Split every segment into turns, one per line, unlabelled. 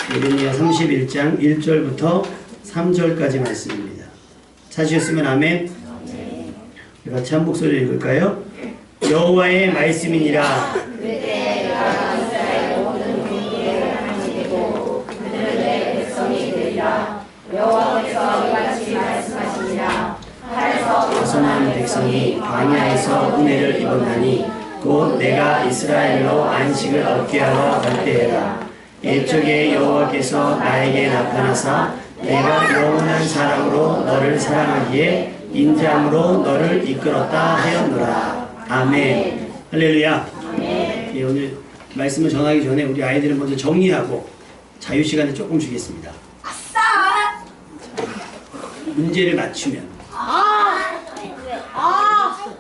예레미야 31장 1절부터 3절까지 말씀입니다. 찾으셨으면 아멘. 같이 한 목소리로 읽을까요? 여호와의 말씀이니라.
그때 내가 이스라엘 모든 군대를 하시고 그들을 내 백성이 되리라. 여호와께서 이같이 말씀하시니라. 팔에서
벗어난 백성이 광야에서 은혜를 입었나니 곧 내가 이스라엘로 안식을 얻게 하러 갈 때에라. 옛적에 여호와께서 나에게 나타나사 내가 영원한 사랑으로 너를 사랑하기에 인자함으로 너를 이끌었다 하였노라. 아멘. 할렐루야.
아멘.
예, 오늘 말씀을 전하기 전에 우리 아이들을 먼저 정리하고 자유 시간을 조금 주겠습니다.
아싸!
문제를 맞추면.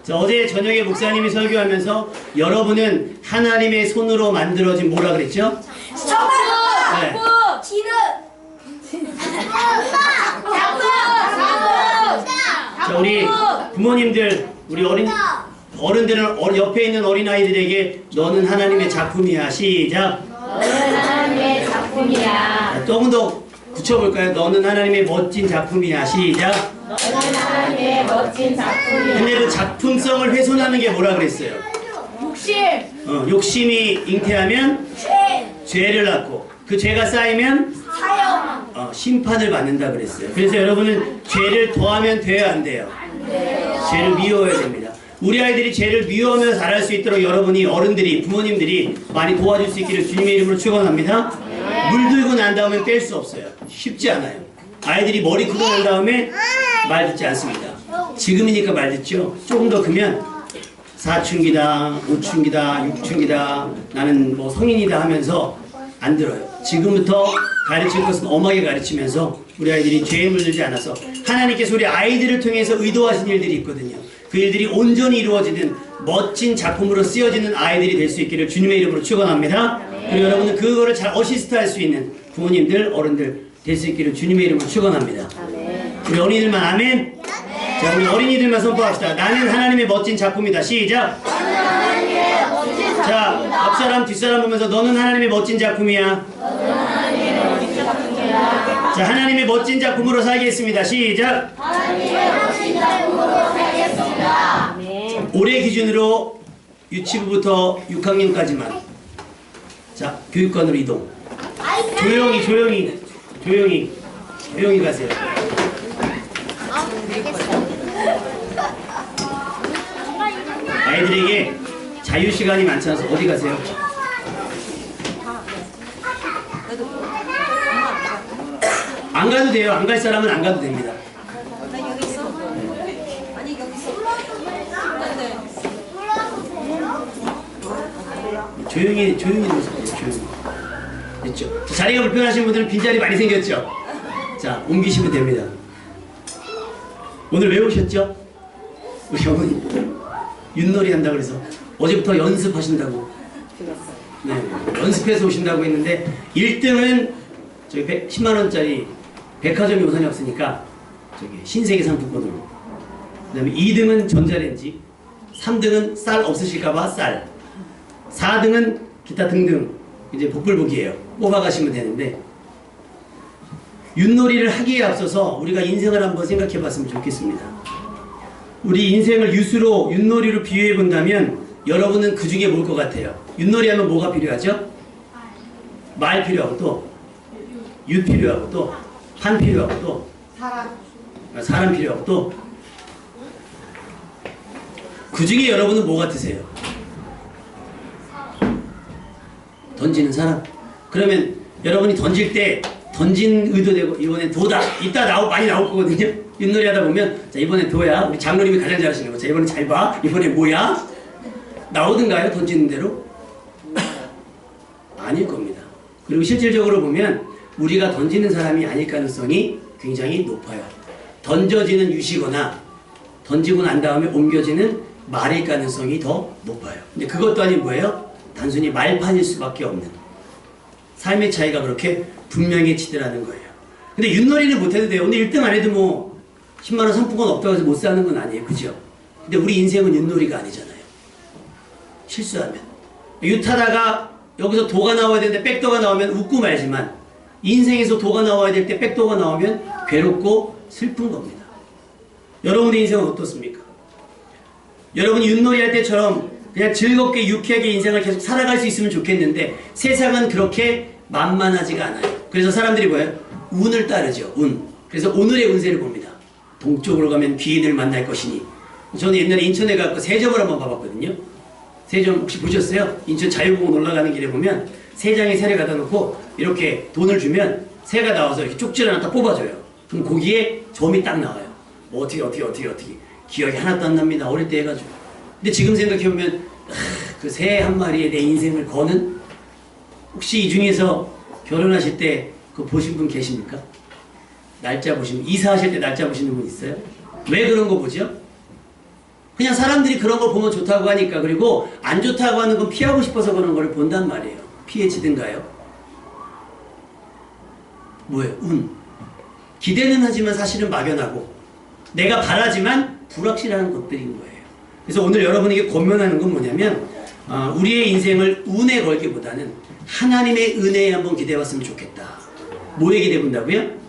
자, 어제 저녁에 목사님이 설교하면서 여러분은 하나님의 손으로 만들어진 뭐라 그랬죠?
정답!
네.
지는!
자, 우리 부모님들, 우리 어른들은 옆에 있는 어린아이들에게 너는 하나님의 작품이야. 시작.
너는 하나님의 작품이야.
자, 조금 더 붙여볼까요? 너는 하나님의 멋진 작품이야. 시작.
너는 하나님의 멋진 작품이야.
근데 그 작품성을 훼손하는 게 뭐라 그랬어요?
욕심,
욕심이 잉태하면 죄를 낳고 그 죄가 쌓이면
사형,
심판을 받는다 그랬어요. 그래서 여러분은 죄를 더하면 돼요, 안 돼요? 죄를 미워해야 됩니다. 우리 아이들이 죄를 미워하며 자랄 수 있도록 여러분이 어른들이 부모님들이 많이 도와줄 수 있기를 주님의 이름으로 축원합니다. 물들고 난 다음에 뺄 수 없어요. 쉽지 않아요. 아이들이 머리 크고 난 다음에 말 듣지 않습니다. 지금이니까 말 듣죠. 조금 더 크면 사춘기다, 오춘기다, 육춘기다, 나는 뭐 성인이다 하면서 안 들어요. 지금부터 가르칠 것은 엄하게 가르치면서 우리 아이들이 죄에 물들지 않아서 하나님께서 우리 아이들을 통해서 의도하신 일들이 있거든요. 그 일들이 온전히 이루어지는 멋진 작품으로 쓰여지는 아이들이 될 수 있기를 주님의 이름으로 축원합니다. 그리고 여러분은 그거를 잘 어시스트할 수 있는 부모님들, 어른들 될 수 있기를 주님의 이름으로 축원합니다. 우리 어린이들만 아멘. 자, 우리 어린이들만 선포합시다. 나는 하나님의 멋진 작품이다. 시작. 자, 앞사람 뒷사람 보면서 너는 하나님의 멋진 작품이야. 자, 하나님의 멋진 작품으로 살겠습니다. 시작.
하나님의 멋진 작품으로 살겠습니다.
올해 기준으로 유치부부터 6학년까지만. 자, 교육관으로 이동. 조용히 가세요. 아이들에게 자유 시간이 많지 않아서 어디 가세요? 안 가도 돼요. 안 갈 사람은 안 가도 됩니다. 조용히 들으세요. 조용히. 됐죠? 자리가 불편하신 분들은 빈자리 많이 생겼죠? 자, 옮기시면 됩니다. 오늘 왜 오셨죠? 우리 어머니 윷놀이 한다고 그래서 어제부터 연습하신다고. 네, 연습해서 오신다고 했는데 1등은 저기 10만원짜리 백화점이 우선이 없으니까 저기 신세계 상품권으로, 그 다음에 2등은 전자레인지, 3등은 쌀 없으실까봐 쌀, 4등은 기타 등등 이제 복불복이에요. 뽑아가시면 되는데, 윷놀이를 하기에 앞서서 우리가 인생을 한번 생각해 봤으면 좋겠습니다. 우리 인생을 윷으로, 윷놀이로 비유해 본다면 여러분은 그 중에 뭘 것 같아요? 윷놀이 하면 뭐가 필요하죠? 말 필요하고 또 윷 필요하고 또 판 필요하고 또 사람 필요하고 또 그 중에 여러분은 뭐 같으세요? 던지는 사람? 그러면 여러분이 던질 때 던진 의도되고 이번엔 도다. 이따 많이 나올 거거든요. 윷놀이 하다 보면 자, 이번엔 도야. 우리 장로님이 가장 잘하시는 거. 자, 이번엔 잘 봐. 이번에 뭐야? 나오던가요? 던지는 대로? 아닐 겁니다. 그리고 실질적으로 보면 우리가 던지는 사람이 아닐 가능성이 굉장히 높아요. 던져지는 윷이거나 던지고 난 다음에 옮겨지는 말일 가능성이 더 높아요. 근데 그것 또한 뭐예요? 단순히 말판일 수밖에 없는 삶의 차이가 그렇게 분명해지더라는 거예요. 근데 윷놀이는 못해도 돼요. 오늘 1등 안 해도 뭐 10만원 상품권 없다고 해서 못 사는 건 아니에요. 그죠? 근데 우리 인생은 윷놀이가 아니잖아요. 실수하면 윷하다가 여기서 도가 나와야 되는데 백도가 나오면 웃고 말지만 인생에서 도가 나와야 될 때 백도가 나오면 괴롭고 슬픈 겁니다. 여러분의 인생은 어떻습니까? 여러분이 윷놀이 할 때처럼 그냥 즐겁게 유쾌하게 인생을 계속 살아갈 수 있으면 좋겠는데 세상은 그렇게 만만하지가 않아요. 그래서 사람들이 뭐예요? 운을 따르죠. 운. 그래서 오늘의 운세를 봅니다. 동쪽으로 가면 귀인을 만날 것이니. 저는 옛날에 인천에 가서 세점을 한번 봐봤거든요. 세점 혹시 보셨어요? 인천 자유공원 올라가는 길에 보면 세 장의 새를 갖다 놓고 이렇게 돈을 주면 새가 나와서 이렇게 쪽지를 하나 딱 뽑아줘요. 그럼 거기에 점이 딱 나와요. 뭐 어떻게 기억이 하나도 안 납니다. 어릴 때 해가지고. 근데 지금 생각해보면 그 새 한 마리에 내 인생을 거는, 혹시 이 중에서 결혼하실 때 그거 보신 분 계십니까? 날짜 보시면, 이사하실 때 날짜 보시는 분 있어요? 왜 그런 거 보죠? 그냥 사람들이 그런 걸 보면 좋다고 하니까. 그리고 안 좋다고 하는 건 피하고 싶어서 그런 걸 본단 말이에요. 피해지든가요? 뭐예요? 운. 기대는 하지만 사실은 막연하고 내가 바라지만 불확실한 것들인 거예요. 그래서 오늘 여러분에게 권면하는 건 뭐냐면 우리의 인생을 운에 걸기보다는 하나님의 은혜에 한번 기대해봤으면 좋겠다. 뭐에 기대해 본다고요?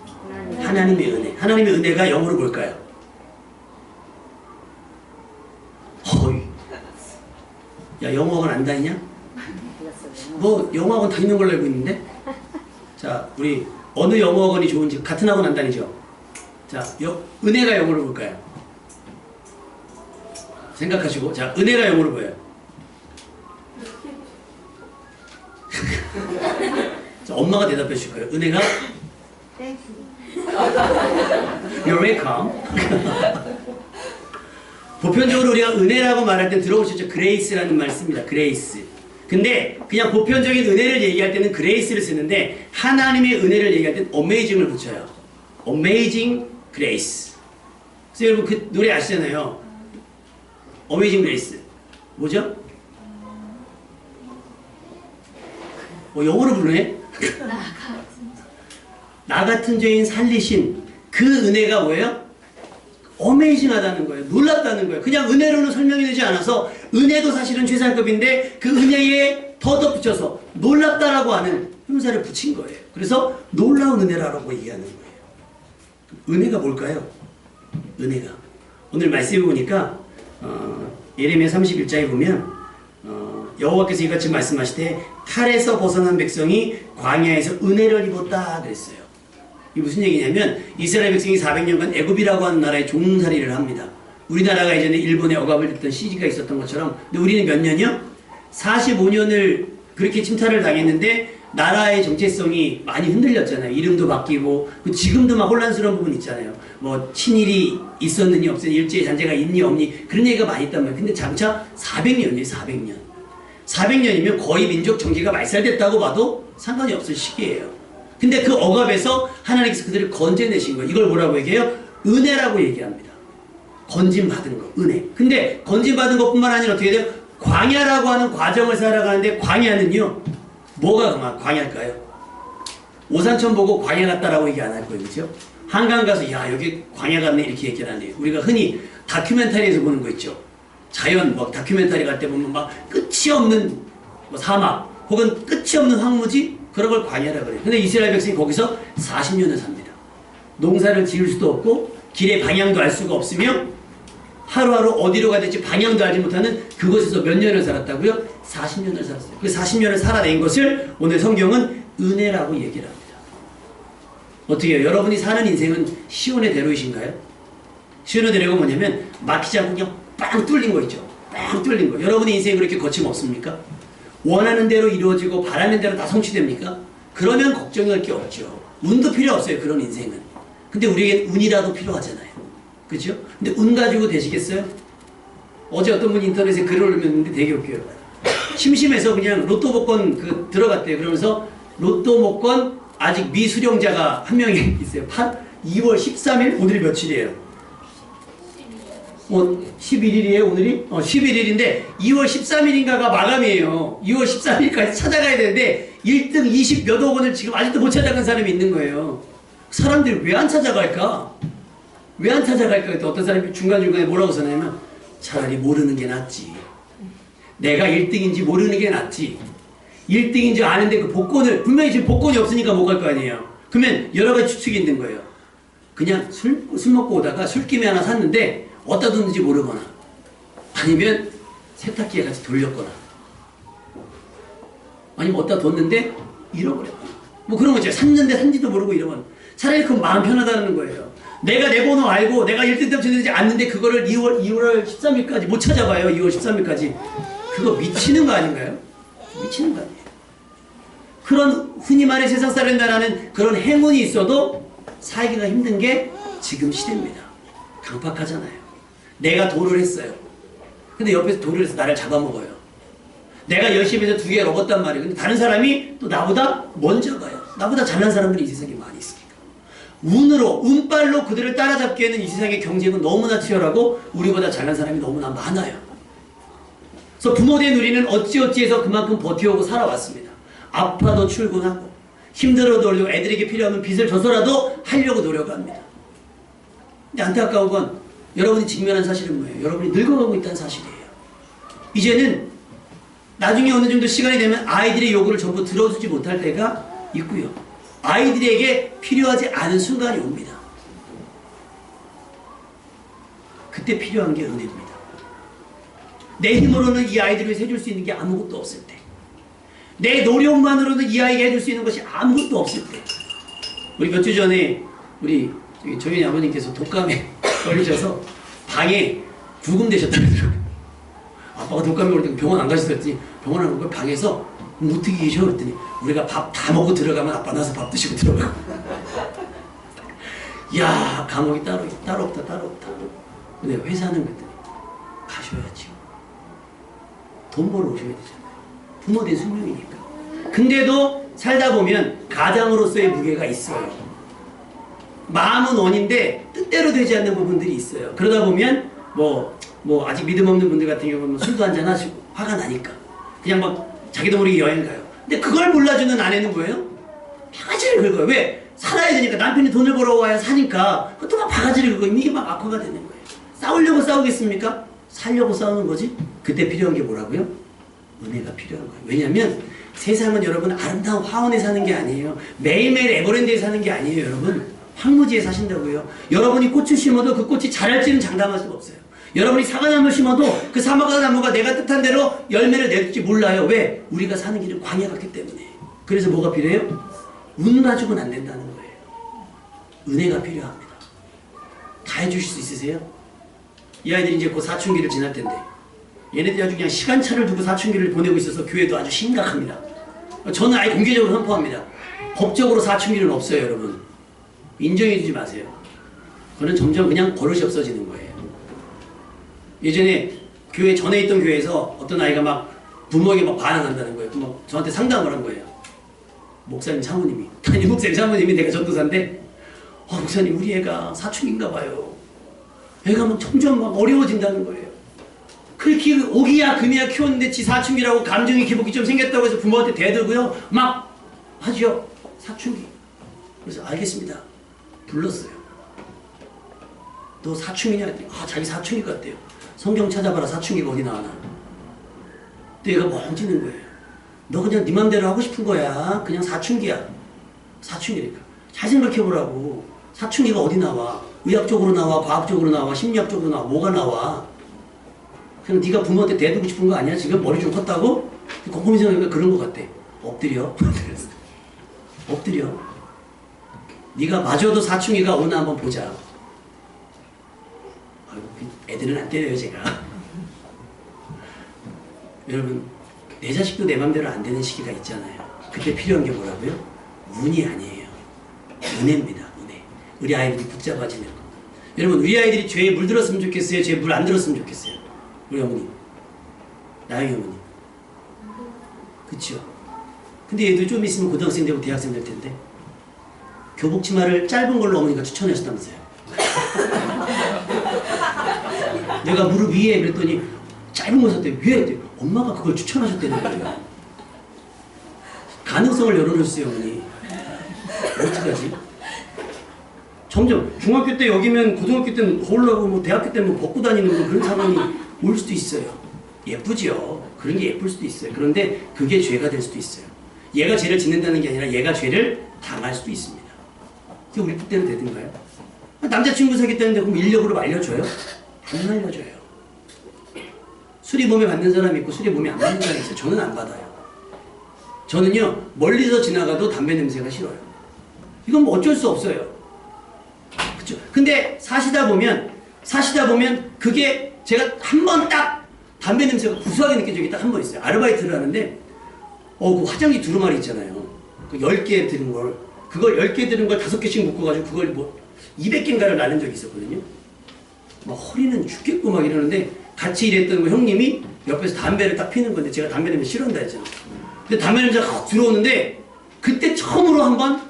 하나님의 은혜. 하나님의 은혜가 영어로 뭘까요? 허이. 야, 영어학원 안 다니냐? 뭐 영어학원 다니는 걸로 알고 있는데? 자, 우리 어느 영어학원이 좋은지 같은 학원 안 다니죠? 자, 은혜가 영어로 뭘까요? 생각하시고. 자, 은혜가 영어로 뭐예요? 자, 엄마가 대답해 주실 거예요. 은혜가? You're welcome. 보편적으로 우리가 은혜라고 말할 때 들어보셨죠? 그레이스라는 말 씁니다. 그레이스. 근데 그냥 보편적인 은혜를 얘기할 때는 그레이스를 쓰는데 하나님의 은혜를 얘기할 때는 amazing을 붙여요. Amazing Grace. 그래서 여러분 그 노래 아시잖아요. Amazing Grace. 뭐죠? 영어로 부르네? 나 같은 죄인 살리신 그 은혜가 뭐예요? 어메이징하다는 거예요. 놀랍다는 거예요. 그냥 은혜로는 설명이 되지 않아서 은혜도 사실은 최상급인데 그 은혜에 더 덧붙여서 놀랍다라고 하는 형사를 붙인 거예요. 그래서 놀라운 은혜라고 얘기하는 거예요. 은혜가 뭘까요? 은혜가. 오늘 말씀해 보니까 예레미야 31장에 보면 여호와께서 이같이 말씀하시되 칼에서 벗어난 백성이 광야에서 은혜를 입었다 그랬어요. 이게 무슨 얘기냐면 이스라엘 백성이 400년간 애굽이라고 하는 나라에 종살이를 합니다. 우리나라가 예전에 일본에 억압을 듣던 시기가 있었던 것처럼. 근데 우리는 몇 년이요? 45년을 그렇게 침탈을 당했는데 나라의 정체성이 많이 흔들렸잖아요. 이름도 바뀌고 지금도 막 혼란스러운 부분 있잖아요. 뭐 친일이 있었느니 없었느니 일제의 잔재가 있니 없니 그런 얘기가 많이 있단 말이에요. 근데 장차 400년이에요. 400년. 400년이면 거의 민족 정계가 말살됐다고 봐도 상관이 없을 시기예요. 근데 그 억압에서 하나님께서 그들을 건져내신 거예요. 이걸 뭐라고 얘기해요? 은혜라고 얘기합니다. 건진받은 거, 은혜. 근데 건진받은 것뿐만 아니라 어떻게 돼요? 광야라고 하는 과정을 살아가는데 광야는요, 뭐가 광야일까요? 오산천 보고 광야 같다라고 얘기 안 할 거예요. 그렇죠? 한강 가서 야 여기 광야 같네 이렇게 얘기를 하네요. 우리가 흔히 다큐멘터리에서 보는 거 있죠. 자연 뭐 다큐멘터리 갈 때 보면 막 끝이 없는 뭐 사막 혹은 끝이 없는 황무지 그런 걸 광야라고 그래요. 근데 이스라엘 백성이 거기서 40년을 삽니다. 농사를 지을 수도 없고 길의 방향도 알 수가 없으며 하루하루 어디로 가야 될지 방향도 알지 못하는 그곳에서 몇 년을 살았다고요? 40년을 살았어요. 그 40년을 살아낸 것을 오늘 성경은 은혜라고 얘기를 합니다. 어떻게 해요? 여러분이 사는 인생은 시온의 대로이신가요? 시온의 대로가 뭐냐면 막히지 않고 그냥 빵 뚫린 거 있죠. 빵 뚫린 거. 여러분의 인생이 그렇게 거침없습니까? 원하는 대로 이루어지고 바라는 대로 다 성취됩니까? 그러면 걱정할 게 없죠. 운도 필요 없어요. 그런 인생은. 근데 우리에겐 운이라도 필요하잖아요. 그렇죠? 근데 운 가지고 되시겠어요? 어제 어떤 분이 인터넷에 글을 올렸는데 되게 웃겨요. 심심해서 그냥 로또 복권 들어갔대요. 그러면서 로또 복권 아직 미수령자가 한 명이 있어요. 2월 13일? 오늘이 며칠이에요? 11일이에요 오늘이? 11일인데 2월 13일인가가 마감이에요. 2월 13일까지 찾아가야 되는데 1등 20 몇억 원을 지금 아직도 못 찾아간 사람이 있는 거예요. 사람들이 왜 안 찾아갈까? 왜 안 찾아갈까? 어떤 사람이 중간중간에 뭐라고 써냐면 차라리 모르는 게 낫지. 내가 1등인지 모르는 게 낫지. 1등인 줄 아는데 그 복권을 분명히 지금 복권이 없으니까 못 갈 거 아니에요. 그러면 여러 가지 추측이 있는 거예요. 그냥 술 먹고 오다가 술김에 하나 샀는데 어디다 뒀는지 모르거나 아니면 세탁기에 같이 돌렸거나 아니면 어디다 뒀는데 잃어버렸거나 뭐 그런 거 있잖아요. 샀는데 산지도 모르고 잃어버려. 차라리 그건 마음 편하다는 거예요. 내가 내 번호 알고 내가 1등 당첨되지 않는데 그거를 2월 13일까지 못 찾아봐요. 2월 13일까지. 그거 미치는 거 아닌가요? 미치는 거 아니에요. 그런 흔히 말해 세상 살인다라는 그런 행운이 있어도 살기가 힘든 게 지금 시대입니다. 강팍하잖아요. 내가 도를 했어요. 근데 옆에서 도를 해서 나를 잡아먹어요. 내가 열심히 해서 2개 먹었단 말이에요. 근데 다른 사람이 또 나보다 먼저 가요. 나보다 잘난 사람들이 이 세상에 많이 있으니까. 운으로, 운빨로 그들을 따라잡기에는 이 세상의 경쟁은 너무나 치열하고 우리보다 잘난 사람이 너무나 많아요. 그래서 부모된 우리는 어찌어찌해서 그만큼 버텨오고 살아왔습니다. 아파도 출근하고 힘들어도 애들에게 필요하면 빚을 져서라도 하려고 노력합니다. 근데 안타까운 건 여러분이 직면한 사실은 뭐예요? 여러분이 늙어가고 있다는 사실이에요. 이제는 나중에 어느 정도 시간이 되면 아이들의 요구를 전부 들어주지 못할 때가 있고요. 아이들에게 필요하지 않은 순간이 옵니다. 그때 필요한 게 은혜입니다. 내 힘으로는 이 아이들을 위해서 해줄 수 있는 게 아무것도 없을 때, 내 노력만으로는 이 아이에게 해줄 수 있는 것이 아무것도 없을 때, 우리 몇 주 전에 우리 정현이 아버님께서 독감에 걸리셔서 방에 구금되셨다더라고요. 아빠가 독감에 걸릴 때 병원 안 가셨더니 병원 안 가고 방에서 어떻게 계셔? 그랬더니 우리가 밥 다 먹고 들어가면 아빠 나서 밥 드시고 들어가고. 야, 감옥이 따로 없다. 근데 회사는 그랬더니 가셔야지요. 돈 벌어 오셔야 되잖아요. 부모된 숙명이니까. 근데도 살다 보면 가장으로서의 무게가 있어요. 마음은 원인데 뜻대로 되지 않는 부분들이 있어요. 그러다 보면 뭐 아직 믿음 없는 분들 같은 경우는 술도 한잔 하시고 화가 나니까 그냥 막 자기도 모르게 여행 가요. 근데 그걸 몰라주는 아내는 뭐예요? 바가지를 긁어요. 왜? 살아야 되니까. 남편이 돈을 벌어와야 사니까 또 막 바가지를 긁어요. 이게 막 악화가 되는 거예요. 싸우려고 싸우겠습니까? 살려고 싸우는 거지. 그때 필요한 게 뭐라고요? 은혜가 필요한 거예요. 왜냐하면 세상은 여러분 아름다운 화원에 사는 게 아니에요. 매일매일 에버랜드에 사는 게 아니에요. 여러분 황무지에 사신다고요. 여러분이 꽃을 심어도 그 꽃이 자랄지는 장담할 수가 없어요. 여러분이 사과나무를 심어도 그 사과나무가 내가 뜻한 대로 열매를 낼지 몰라요. 왜? 우리가 사는 길은 광야 같기 때문에. 그래서 뭐가 필요해요? 운 가지고는 안 된다는 거예요. 은혜가 필요합니다. 다 해주실 수 있으세요? 이 아이들이 이제 곧 사춘기를 지날 텐데 얘네들이 아주 그냥 시간차를 두고 사춘기를 보내고 있어서 교회도 아주 심각합니다. 저는 아예 공개적으로 선포합니다. 법적으로 사춘기는 없어요. 여러분 인정해주지 마세요. 그거는 점점 그냥 버릇이 없어지는 거예요. 예전에 교회 전에 있던 교회에서 어떤 아이가 막 부모에게 막 반항한다는 거예요. 막 저한테 상담을 한 거예요. 목사님 사모님이 담임 목사님 사모님이 내가 전도사인데 목사님 우리 애가 사춘기인가 봐요. 애가 막 점점 막 어려워진다는 거예요. 그렇게 오기야 금이야 키웠는데 지 사춘기라고 감정이 기복이 좀 생겼다고 해서 부모한테 대들고요. 막 하죠. 사춘기. 그래서 알겠습니다. 불렀어요. 너 사춘기냐? 자기 사춘기 같대요. 성경 찾아봐라. 사춘기가 어디 나와나. 근데 얘가 멍치는 거예요. 너 그냥 네 맘대로 하고 싶은 거야. 그냥 사춘기야. 사춘기니까. 잘 생각해보라고. 사춘기가 어디 나와? 의학적으로 나와? 과학적으로 나와? 심리학적으로 나와? 뭐가 나와? 그냥 네가 부모한테 대두고 싶은 거 아니야? 지금 머리 좀 컸다고? 곰곰이 생각해보니까 그런 거 같대. 엎드려. 엎드려. 네가 마저도 사춘기가 오나 한번 보자. 애들은 안 때려요 제가. 여러분 내 자식도 내 맘대로 안 되는 시기가 있잖아요. 그때 필요한 게 뭐라고요? 운이 아니에요. 은혜입니다. 은혜. 우리 아이들이 붙잡아지는 거. 여러분 우리 아이들이 죄에 물들었으면 좋겠어요? 죄에 물 안 들었으면 좋겠어요? 우리 어머니 나영이 어머니 그쵸? 근데 얘도 좀 있으면 고등학생 되고 대학생 될 텐데 교복 치마를 짧은 걸로 어머니가 추천하셨다면서요. 내가 무릎 위에 그랬더니 짧은 거 샀대. 왜? 엄마가 그걸 추천하셨다는 거예요. 가능성을 열어줬어요 어머니. 어떡하지? 점점 중학교 때 여기면 고등학교 때는 거울라고 뭐 대학교 때는 뭐 벗고 다니는 뭐 그런 상황이 올 수도 있어요. 예쁘죠. 그런 게 예쁠 수도 있어요. 그런데 그게 죄가 될 수도 있어요. 얘가 죄를 짓는다는 게 아니라 얘가 죄를 당할 수도 있습니다. 그게 우리 때는 되든가요? 남자친구 사귀었다는데 그럼 인력으로 말려줘요? 안 말려줘요. 술이 몸에 받는 사람이 있고 술이 몸에 안 받는 사람이 있어요. 저는 안 받아요. 저는요, 멀리서 지나가도 담배 냄새가 싫어요. 이건 뭐 어쩔 수 없어요. 그쵸? 근데 사시다 보면 그게 제가 한 번 딱 담배 냄새가 구수하게 느껴진 적이 딱 한 번 있어요. 아르바이트를 하는데, 그 화장지 두루마리 있잖아요. 그 10개 들은 걸, 그걸 10개 들은 걸 5개씩 묶어가지고 그걸 뭐 200개인가를 나눈 적이 있었거든요. 막 허리는 죽겠고 막 이러는데 같이 일했던 형님이 옆에서 담배를 딱 피는 건데 제가 담배 냄새 싫어한다 했잖아요. 근데 담배 냄새가 확 들어오는데 그때 처음으로 한번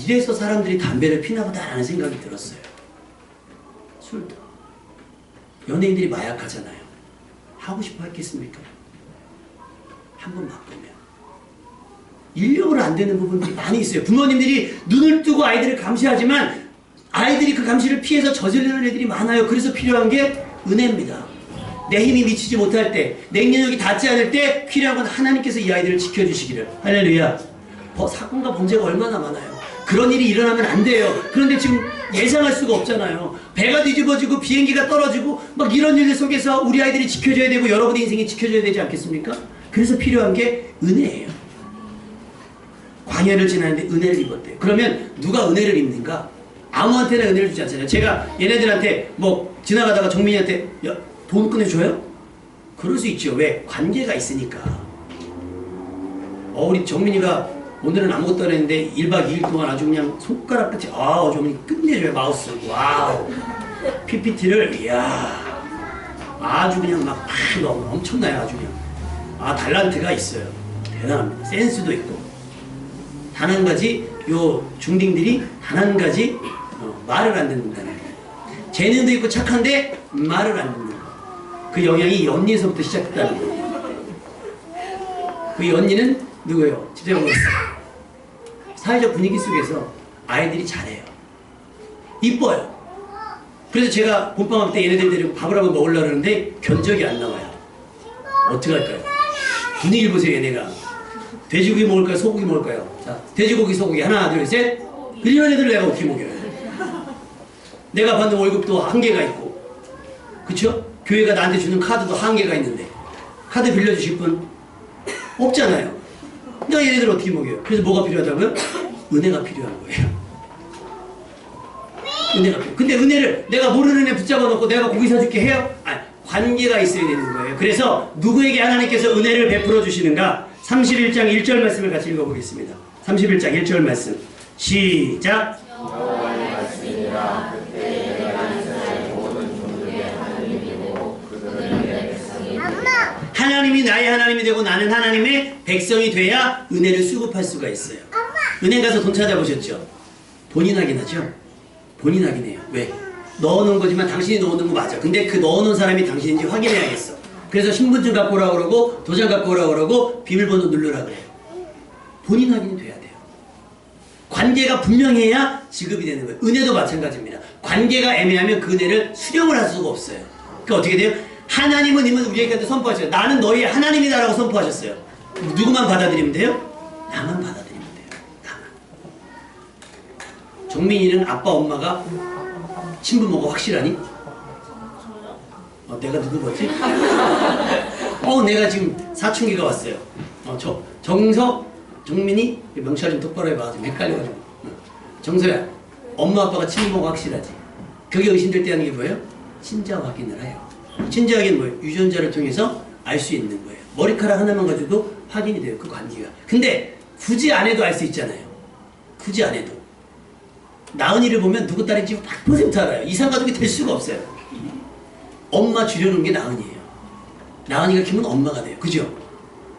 이래서 사람들이 담배를 피나 보다라는 생각이 들었어요. 술도. 연예인들이 마약하잖아요. 하고 싶어 했겠습니까? 한번 바꾸면. 인력으로 안 되는 부분들이 많이 있어요. 부모님들이 눈을 뜨고 아이들을 감시하지만 아이들이 그 감시를 피해서 저지르는 애들이 많아요. 그래서 필요한 게 은혜입니다. 내 힘이 미치지 못할 때, 내 능력이 닿지 않을 때 필요한 건 하나님께서 이 아이들을 지켜주시기를. 할렐루야. 사건과 범죄가 얼마나 많아요. 그런 일이 일어나면 안 돼요. 그런데 지금 예상할 수가 없잖아요. 배가 뒤집어지고 비행기가 떨어지고 막 이런 일들 속에서 우리 아이들이 지켜줘야 되고 여러분의 인생이 지켜줘야 되지 않겠습니까? 그래서 필요한 게 은혜예요. 광야를 지나는데 은혜를 입었대요. 그러면 누가 은혜를 입는가? 아무한테나 은혜를 주지 않잖아요. 제가 얘네들한테 뭐 지나가다가 정민이한테 돈 꺼내줘요? 그럴 수 있죠. 왜? 관계가 있으니까. 우리 정민이가 오늘은 아무것도 안 했는데 1박 2일 동안 아주 그냥 손가락 끝이 정민이 끝내줘요. 마우스. 와우. PPT를 이야 아주 그냥 막 너무 엄청나요. 아주 그냥 달란트가 있어요. 대단합니다. 센스도 있고. 단 한 가지 요 중딩들이 단 한 가지 말을 안 듣는다는 거예요. 재능도 있고 착한데 말을 안 듣는 거예요. 그 영향이 연니에서부터 시작됐다는 거예요. 그 연니는 누구예요? 집사님 사회적 분위기 속에서 아이들이 잘해요. 이뻐요. 그래서 제가 봄방학 때 얘네들 데리고 밥을 한번 먹으려고 하는데 견적이 안 나와요. 어떻게 할까요? 분위기를 보세요. 얘네가 돼지고기 먹을까요? 소고기 먹을까요? 자, 돼지고기 소고기 하나 둘 셋. 이런 애들을 내가 어떻게 먹여요? 내가 받는 월급도 한계가 있고, 그쵸? 교회가 나한테 주는 카드도 한계가 있는데 카드 빌려주실 분 없잖아요. 내가 얘네들 어떻게 먹여요? 그래서 뭐가 필요하다고요? 은혜가 필요한 거예요. 은혜가 필요해요. 근데 은혜를 내가 모르는 애 붙잡아 놓고 내가 고기 사줄게 해요? 관계가 있어야 되는 거예요. 그래서 누구에게 하나님께서 은혜를 베풀어 주시는가? 31장 1절 말씀을 같이 읽어보겠습니다. 31장 1절 말씀 시작. 하나님이 나의 하나님이 되고 나는 하나님의 백성이 돼야 은혜를 수급할 수가 있어요. 은행 가서 돈 찾아보셨죠? 본인 확인하죠? 본인 확인해요. 왜? 넣어놓은 거지만 당신이 넣어놓은 거 맞아. 근데 그 넣어놓은 사람이 당신인지 확인해야겠어. 그래서 신분증 갖고 오라고 그러고 도장 갖고 오라고 그러고 비밀번호 누르라 그래요. 본인 확인이 돼야 돼요. 관계가 분명해야 지급이 되는 거예요. 은혜도 마찬가지입니다. 관계가 애매하면 그 은혜를 수령을 할 수가 없어요. 그러니까 어떻게 돼요? 하나님은 이미 우리에게 선포하셨어요. 나는 너희 하나님이다라고 선포하셨어요. 누구만 받아들이면 돼요? 나만 받아들이면 돼요. 나만. 정민이는 아빠 엄마가 친부모가 확실하니? 내가 누구 보지? 내가 지금 사춘기가 왔어요. 정민이 명찰 좀 똑바로 해봐. 좀 헷갈려가지고. 정서야, 엄마 아빠가 친부모가 확실하지. 그게 의심될 때 하는 게 뭐예요? 친자 확인을 해요. 친자 확인은 뭐예요? 유전자를 통해서 알 수 있는 거예요. 머리카락 하나만 가지고도 확인이 돼요. 그 관계가. 근데 굳이 안 해도 알 수 있잖아요. 굳이 안 해도. 나은이를 보면 누구 딸인지 100% 알아요. 이상가족이 될 수가 없어요. 엄마 줄여놓은 게 나은이에요. 나은이가 키우면 엄마가 돼요. 그죠?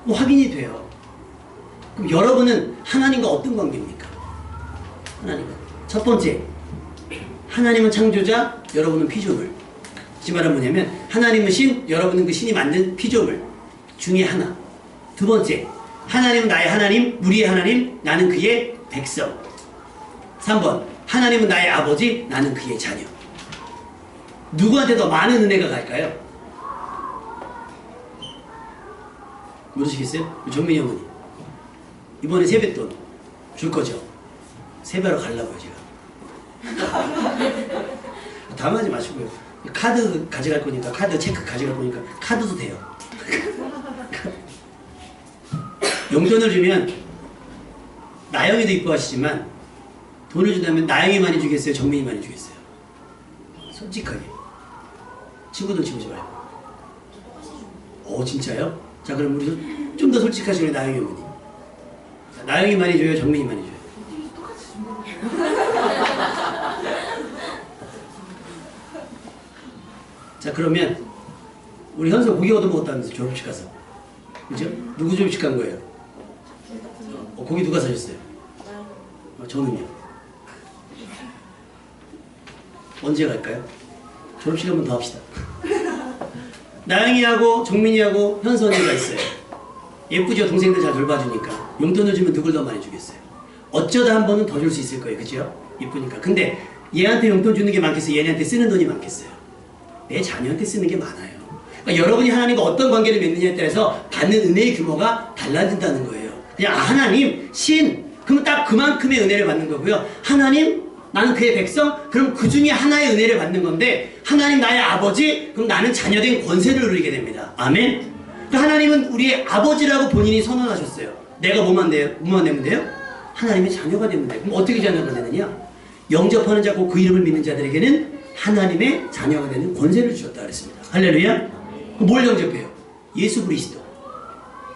확인이 돼요. 그럼 여러분은 하나님과 어떤 관계입니까? 하나님과. 첫 번째, 하나님은 창조자, 여러분은 피조물. 이 말은 뭐냐면 하나님은 신, 여러분은 그 신이 만든 피조물 중에 하나. 두 번째, 하나님은 나의 하나님, 우리의 하나님, 나는 그의 백성. 3번, 하나님은 나의 아버지, 나는 그의 자녀. 누구한테 더 많은 은혜가 갈까요? 모르시겠어요? 정민이 어머니 이번에 세뱃돈 줄 거죠? 세배로 가려고요 제가. 당하지 마시고요. 카드 가져갈 거니까 카드 체크 가져갈 거니까 카드도 돼요. 용돈을 주면 나영이도 이뻐하시지만 돈을 준다면 나영이 많이 주겠어요? 정민이 많이 주겠어요? 솔직하게 친구들 치우지 말고. 진짜요? 자 그럼 우리 좀 더 솔직하신 우리 나영이 어머니. 나영이 많이 줘요? 정민이 많이 줘요? 자 그러면 우리 현서 고기 얻어먹었다면서 졸업식 가서 그죠? 누구 졸업식 간 거예요? 고기 누가 사셨어요? 저는요. 언제 갈까요? 졸업식 한번 더 합시다. 나영이하고 정민이하고 현서 언니가 있어요. 예쁘죠? 동생들 잘 돌봐주니까. 용돈을 주면 누굴 더 많이 주겠어요? 어쩌다 한 번은 더 줄 수 있을 거예요. 그죠? 예쁘니까. 근데 얘한테 용돈 주는 게 많겠어요? 얘네한테 쓰는 돈이 많겠어요? 내 자녀한테 쓰는 게 많아요. 그러니까 여러분이 하나님과 어떤 관계를 맺느냐에 따라서 받는 은혜의 규모가 달라진다는 거예요. 그냥 하나님, 신, 그럼 딱 그만큼의 은혜를 받는 거고요. 하나님, 나는 그의 백성, 그럼 그 중에 하나의 은혜를 받는 건데 하나님 나의 아버지, 그럼 나는 자녀된 권세를 누리게 됩니다. 아멘? 그러니까 하나님은 우리의 아버지라고 본인이 선언하셨어요. 내가 뭐만 되면 돼요? 하나님의 자녀가 되면 돼요. 그럼 어떻게 자녀가 되느냐? 영접하는 자고 그 이름을 믿는 자들에게는 하나님의 자녀가 되는 권세를 주셨다 그랬습니다. 할렐루야? 뭘 영접해요? 예수 그리스도.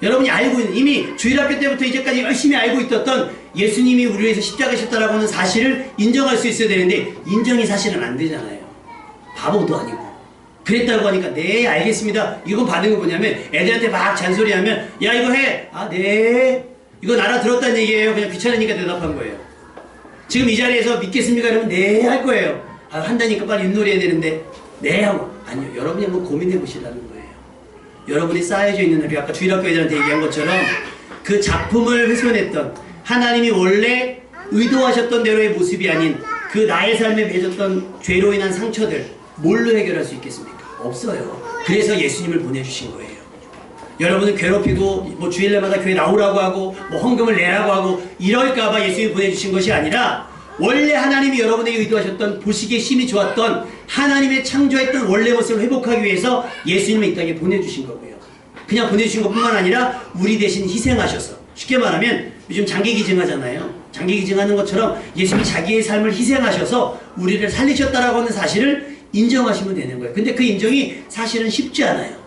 여러분이 알고 있는, 이미 주일학교 때부터 이제까지 열심히 알고 있었던 예수님이 우리 위해서 십자가 셨다라고 하는 사실을 인정할 수 있어야 되는데 인정이 사실은 안 되잖아요. 바보도 아니고. 그랬다고 하니까 네 알겠습니다. 이건 받은 거 뭐냐면 애들한테 막 잔소리하면 야 이거 해. 아 네. 이거 알아들었다는 얘기예요. 그냥 귀찮으니까 대답한 거예요. 지금 이 자리에서 믿겠습니까? 그러면 네 할 거예요. 아, 한다니까 빨리 윷놀이 해야 되는데 네 하고. 아니요. 여러분이 한번 고민해 보시라는 거예요. 여러분이 쌓여져 있는 우리 아까 주일학교 애들한테 얘기한 것처럼 그 작품을 훼손했던 하나님이 원래 의도하셨던 대로의 모습이 아닌 그 나의 삶에 맺었던 죄로 인한 상처들 뭘로 해결할 수 있겠습니까? 없어요. 그래서 예수님을 보내주신 거예요. 여러분을 괴롭히고 뭐 주일날마다 교회 나오라고 하고 뭐 헌금을 내라고 하고 이럴까봐 예수님이 보내주신 것이 아니라 원래 하나님이 여러분에게 의도하셨던 보시기에 심히 좋았던 하나님의 창조했던 원래 모습을 회복하기 위해서 예수님을 이 땅에 보내주신 거고요. 그냥 보내주신 것뿐만 아니라 우리 대신 희생하셔서 쉽게 말하면 요즘 장기기증 하잖아요. 장기기증 하는 것처럼 예수님이 자기의 삶을 희생하셔서 우리를 살리셨다라고 하는 사실을 인정하시면 되는 거예요. 근데 그 인정이 사실은 쉽지 않아요.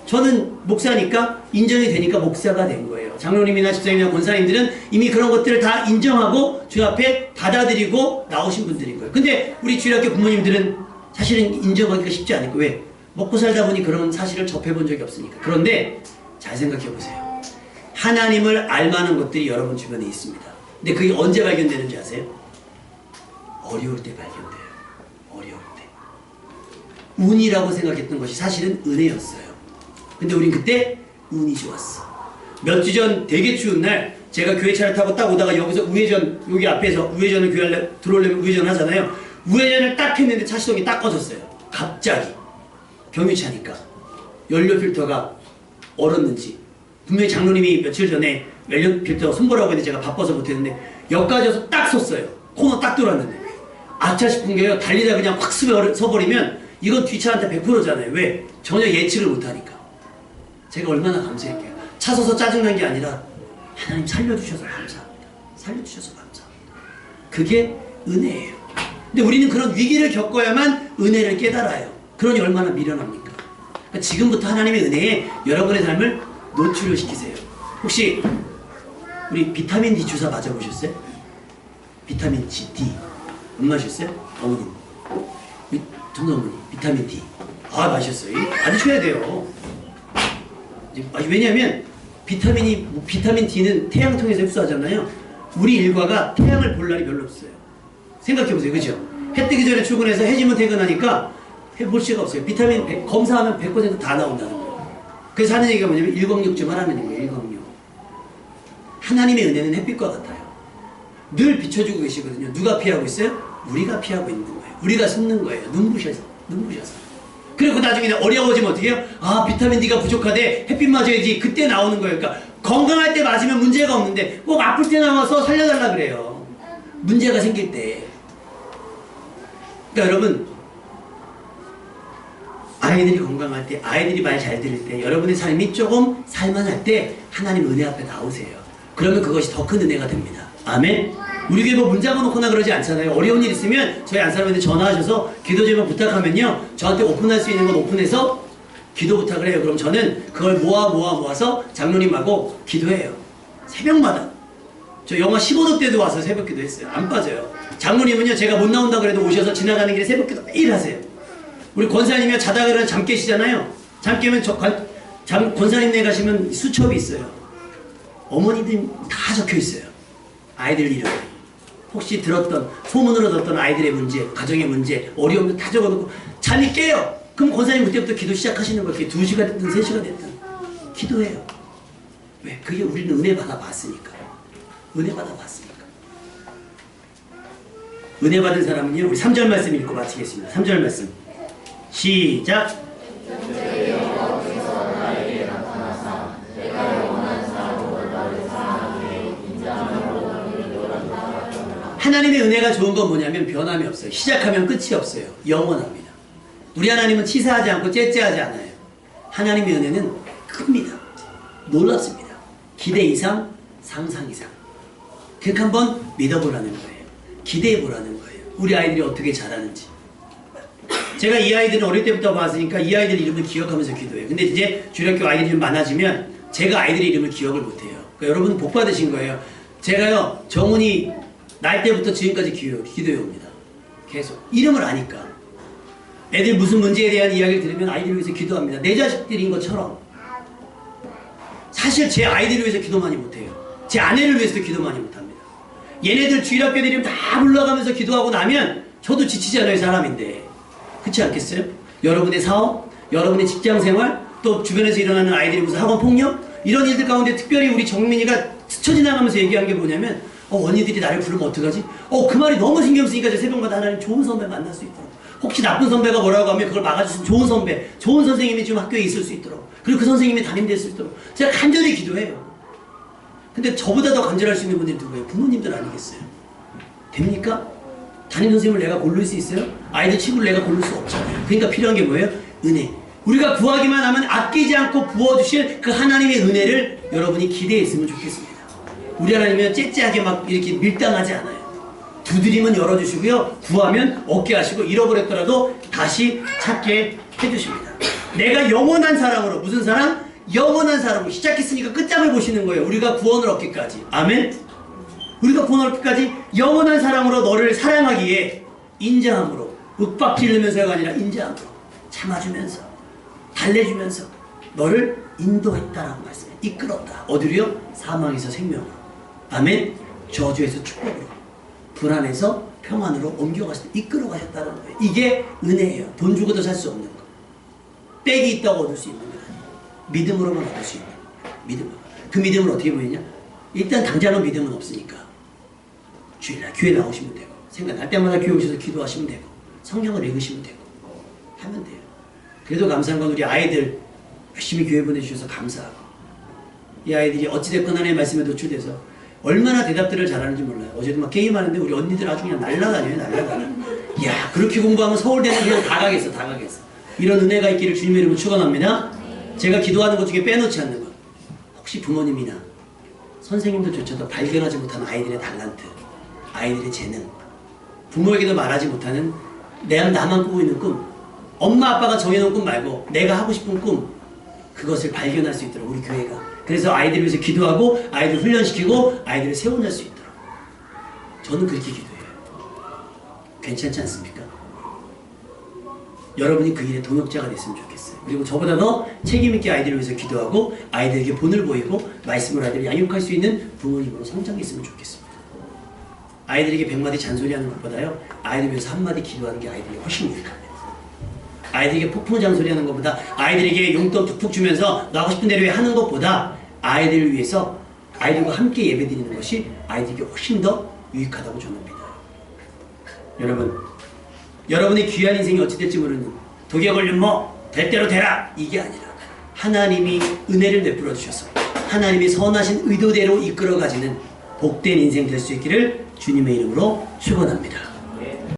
저는 목사니까 인정이 되니까 목사가 된 거예요. 장로님이나 집사님이나 권사님들은 이미 그런 것들을 다 인정하고 주 앞에 받아들이고 나오신 분들인 거예요. 근데 우리 주일학교 부모님들은 사실은 인정하기가 쉽지 않을 거예요. 왜? 먹고 살다 보니 그런 사실을 접해본 적이 없으니까. 그런데 잘 생각해 보세요. 하나님을 알만한 것들이 여러분 주변에 있습니다. 근데 그게 언제 발견되는지 아세요? 어려울 때 발견돼요. 어려울 때. 운이라고 생각했던 것이 사실은 은혜였어요. 근데 우린 그때 운이 좋았어. 몇 주 전 되게 추운 날 제가 교회 차를 타고 딱 오다가 여기서 우회전, 여기 앞에서 우회전을 교회 들어오려면 우회전을 하잖아요. 우회전을 딱 했는데 차 시동이 딱 꺼졌어요. 갑자기. 경유차니까. 연료 필터가 얼었는지. 분명히 장로님이 며칠 전에 연료 필터 손보라고 했는데 제가 바빠서 못했는데 역까지 와서 딱 섰어요. 코너 딱 들어왔는데. 아차 싶은 게요. 달리다 그냥 확 서버리면 이건 뒷차한테 100%잖아요. 왜? 전혀 예측을 못하니까. 제가 얼마나 감사할게요. 차 서서 짜증난 게 아니라 하나님 살려주셔서 감사합니다. 살려주셔서 감사합니다. 그게 은혜예요. 근데 우리는 그런 위기를 겪어야만 은혜를 깨달아요. 그러니 얼마나 미련합니까? 그러니까 지금부터 하나님의 은혜에 여러분의 삶을 노출을 시키세요. 혹시 우리 비타민 D 주사 맞아보셨어요? 비타민 D 못 마셨어요? 어머님 우리 정어머니 비타민 D 마셨어요. 맞으셔야 돼요. 왜냐하면 비타민 D는 태양 통해서 흡수하잖아요. 우리 일과가 태양을 볼 날이 별로 없어요. 생각해보세요. 그죠? 해 뜨기 전에 출근해서 해 지면 퇴근하니까 해볼 수가 없어요. 비타민 100, 검사하면 100% 다 나온다는 거예요. 그래서 하는 얘기가 뭐냐면 106좀 하라는 거예요. 106. 하나님의 은혜는 햇빛과 같아요. 늘 비춰주고 계시거든요. 누가 피하고 있어요? 우리가 피하고 있는 거예요. 우리가 숨는 거예요. 눈부셔서. 그리고 나중에 어려워지면 어떻게 해요? 아, 비타민 D가 부족하대. 햇빛 맞아야지. 그때 나오는 거예요. 그러니까 건강할 때 맞으면 문제가 없는데 꼭 아플 때 나와서 살려달라 그래요. 문제가 생길 때. 그러니까 여러분, 아이들이 건강할 때, 아이들이 말 잘 들을 때, 여러분의 삶이 조금 살만할 때 하나님 은혜 앞에 나오세요. 그러면 그것이 더 큰 은혜가 됩니다. 아멘. 우리 교회 뭐 문자고 놓거나 그러지 않잖아요. 어려운 일 있으면 저희 안사람한테 전화하셔서 기도 제목 부탁하면요, 저한테 오픈할 수 있는 건 오픈해서 기도 부탁을 해요. 그럼 저는 그걸 모아서 장로님하고 기도해요. 새벽마다. 저 영하 15도 때도 와서 새벽 기도했어요. 안 빠져요. 장로님은요, 제가 못 나온다 그래도 오셔서 지나가는 길에 새벽 기도 매일 하세요. 우리 권사님이 자다가 일어나면 잠 깨시잖아요. 잠 깨면 권사님네 가시면 수첩이 있어요. 어머니들 다 적혀 있어요. 아이들 이름. 혹시 소문으로 들었던 아이들의 문제, 가정의 문제, 어려움을 다 적어놓고 잠이 깨요. 그럼 권사님 그때부터 기도 시작하시는 거예요. 2시가 됐든 3시가 됐든 기도해요. 왜? 그게 우리는 은혜 받아봤으니까. 은혜 받아봤으니까. 은혜 받은 사람은요, 우리 3절 말씀 읽고 마치겠습니다. 3절 말씀 시작. 하나님의 은혜가 좋은 건 뭐냐면 변함이 없어요. 시작하면 끝이 없어요. 영원합니다. 우리 하나님은 치사하지 않고 째째하지 않아요. 하나님의 은혜는 큽니다. 놀랍습니다. 기대 이상, 상상 이상. 그러니까 한번 믿어보라는 거예요. 기대해보라는 거예요. 우리 아이들이 어떻게 자라는지. 제가 이 아이들은 어릴 때부터 봤으니까 이 아이들 이름을 기억하면서 기도해요. 근데 이제 주일학교 아이들이 좀 많아지면 제가 아이들 이름을 기억을 못해요. 그러니까 여러분 복 받으신 거예요. 제가요, 정훈이 날 때부터 지금까지 기도해 옵니다. 계속. 이름을 아니까. 애들 무슨 문제에 대한 이야기를 들으면 아이들을 위해서 기도합니다. 내 자식들인 것처럼. 사실 제 아이들을 위해서 기도 많이 못해요. 제 아내를 위해서도 기도 많이 못합니다. 얘네들 주일학교 이름 다 불러가면서 기도하고 나면 저도 지치잖아요, 사람인데. 그렇지 않겠어요? 여러분의 사업, 여러분의 직장생활, 또 주변에서 일어나는 아이들이 무슨 학원폭력, 이런 일들 가운데 특별히 우리 정민이가 스쳐 지나가면서 얘기한 게 뭐냐면, 언니들이 나를 부르면 어떡하지? 그 말이 너무 신경 쓰니까 저 새벽마다 하나님 좋은 선배 만날 수 있도록, 혹시 나쁜 선배가 뭐라고 하면 그걸 막아주신 좋은 선배, 좋은 선생님이 지금 학교에 있을 수 있도록, 그리고 그 선생님이 담임될 수 있도록 제가 간절히 기도해요. 근데 저보다 더 간절할 수 있는 분들이 누구예요? 부모님들 아니겠어요? 됩니까? 담임선생님을 내가 고를 수 있어요? 아이들 친구를 내가 고를 수 없잖아요. 그러니까 필요한 게 뭐예요? 은혜. 우리가 구하기만 하면 아끼지 않고 부어주실 그 하나님의 은혜를 여러분이 기대했으면 좋겠습니다. 우리 하나님은 째째하게 막 이렇게 밀당하지 않아요. 두드리면 열어주시고요, 구하면 얻게 하시고, 잃어버렸더라도 다시 찾게 해주십니다. 내가 영원한 사랑으로, 무슨 사랑? 영원한 사랑으로 시작했으니까 끝장을 보시는 거예요. 우리가 구원을 얻기까지. 아멘? 우리가 구원을 얻기까지 영원한 사랑으로 너를 사랑하기에 인자함으로, 윽박지르면서가 아니라 인자함으로 참아주면서 달래주면서 너를 인도했다라고 말씀해요. 이끌었다. 어디로요? 사망에서 생명으로. 아멘? 저주에서 축복으로, 불안에서 평안으로 옮겨가실 때 이끌어 가셨다는 거예요. 이게 은혜예요. 돈 주고도 살 수 없는 거. 빽이 있다고 얻을 수 있는 거 아니에요. 믿음으로만 얻을 수 있는 거. 믿음으로. 그 믿음을 어떻게 보이냐? 일단 당장은 믿음은 없으니까 주일날 교회 나오시면 되고, 생각날 때마다 교회 오셔서 기도하시면 되고, 성경을 읽으시면 되고 하면 돼요. 그래도 감사한 건 우리 아이들 열심히 교회 보내주셔서 감사하고, 이 아이들이 어찌됐건 하나님의 말씀에 노출돼서 얼마나 대답들을 잘하는지 몰라요. 어제도 막 게임하는데 우리 언니들 아주 그냥 날라다녀요. 날라다녀. 이야, 그렇게 공부하면 서울대는 그냥 다 가겠어. 다 가겠어. 이런 은혜가 있기를 주님의 이름으로 축원합니다. 제가 기도하는 것 중에 빼놓지 않는 것, 혹시 부모님이나 선생님들조차도 발견하지 못하는 아이들의 달란트, 아이들의 재능, 부모에게도 말하지 못하는 나만 꾸고 있는 꿈, 엄마 아빠가 정해놓은 꿈 말고 내가 하고 싶은 꿈, 그것을 발견할 수 있도록 우리 교회가, 그래서 아이들을 위해서 기도하고 아이들 훈련시키고 아이들을 세워낼 수 있도록 저는 그렇게 기도해요. 괜찮지 않습니까? 여러분이 그 일에 동역자가 됐으면 좋겠어요. 그리고 저보다 더 책임있게 아이들을 위해서 기도하고 아이들에게 본을 보이고 말씀을 아이들을 양육할 수 있는 부모님으로 성장했으면 좋겠습니다. 아이들에게 100마디 잔소리하는 것보다요, 아이들 위해서 한마디 기도하는 게 아이들에게 훨씬 유익합니다. 아이들에게 폭풍장소리하는 것보다, 아이들에게 용돈 툭툭 주면서 나하고 싶은 대로 하는 것보다 아이들을 위해서 아이들과 함께 예배드리는 것이 아이들에게 훨씬 더 유익하다고 저는 믿어요. 여러분, 여러분의 귀한 인생이 어찌 될지 모르는 독에 걸린 될 대로 되라 이게 아니라 하나님이 은혜를 베풀어 주셔서 하나님이 선하신 의도대로 이끌어가지는 복된 인생 될 수 있기를 주님의 이름으로 축원합니다.